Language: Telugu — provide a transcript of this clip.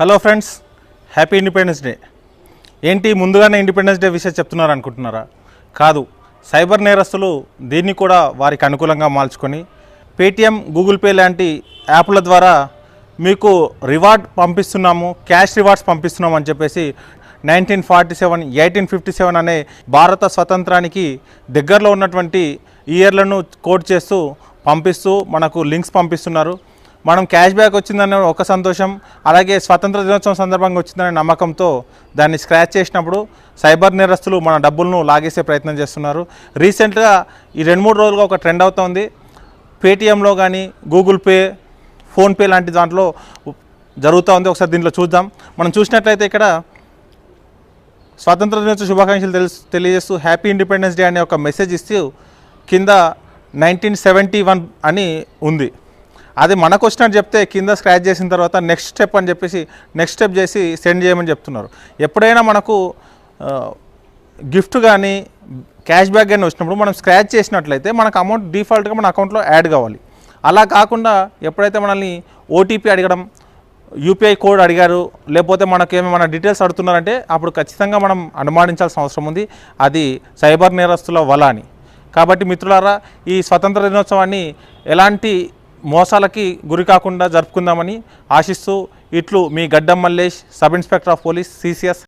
Hello friends, happy independence day. ఏంటి ముందుగానే ఇండిపెండెన్స్ డే విషయం చెప్తున్నారు అనుకుంటున్నారా? కాదు, సైబర్ నేరస్తులు దీన్ని కూడా వారికి అనుకూలంగా మార్చుకొని పేటిఎం, గూగుల్ పే లాంటి యాప్ల ద్వారా మీకు రివార్డ్ పంపిస్తున్నాము, క్యాష్ రివార్డ్స్ పంపిస్తున్నాము అని చెప్పేసి 1947, 1857 అనే భారత స్వతంత్రానికి దగ్గరలో ఉన్నటువంటి ఇయర్లను కోట్ చేస్తూ పంపిస్తూ మనకు లింక్స్ పంపిస్తున్నారు. మనం క్యాష్ బ్యాక్ వచ్చిందనే ఒక సంతోషం, అలాగే స్వతంత్ర దినోత్సవం సందర్భంగా వచ్చిందనే నమ్మకంతో దాన్ని స్క్రాచ్ చేసినప్పుడు సైబర్ నేరస్తులు మన డబ్బులను లాగేసే ప్రయత్నం చేస్తున్నారు. రీసెంట్గా ఈ 2-3 రోజులుగా ఒక ట్రెండ్ అవుతోంది. పేటిఎంలో కానీ, గూగుల్ పే, ఫోన్పే లాంటి దాంట్లో జరుగుతూ ఉంది. ఒకసారి దీంట్లో చూద్దాం. మనం చూసినట్లయితే ఇక్కడ స్వాతంత్ర దినోత్సవ శుభాకాంక్షలు తెలియజేస్తూ హ్యాపీ ఇండిపెండెన్స్ డే అనే ఒక మెసేజ్ ఇస్తూ కింద 1971 అని ఉంది. అది మనకు వచ్చినట్టు చెప్తే కింద స్క్రాచ్ చేసిన తర్వాత నెక్స్ట్ స్టెప్ అని చెప్పేసి నెక్స్ట్ స్టెప్ చేసి సెండ్ చేయమని చెప్తున్నారు. ఎప్పుడైనా మనకు గిఫ్ట్ కానీ క్యాష్ బ్యాక్ కానీ వచ్చినప్పుడు మనం స్క్రాచ్ చేసినట్లయితే మనకు అమౌంట్ డిఫాల్ట్గా మన అకౌంట్లో యాడ్ కావాలి. అలా కాకుండా ఎప్పుడైతే మనల్ని ఓటీపీ అడగడం, యూపీఐ కోడ్ అడిగారు, లేకపోతే మనకేమైనా డీటెయిల్స్ అడుగుతున్నారంటే అప్పుడు ఖచ్చితంగా మనం అనుమానించాల్సిన అవసరం ఉంది. అది సైబర్ నేరస్తుల వల అని. కాబట్టి మిత్రులారా, ఈ స్వతంత్ర దినోత్సవాన్ని ఎలాంటి మోసాలకి గురి కాకుండా జరుపుకుందామని ఆశిస్తూ ఇట్లు మీ గడ్డం Mallesh, sub inspector of police, CCS.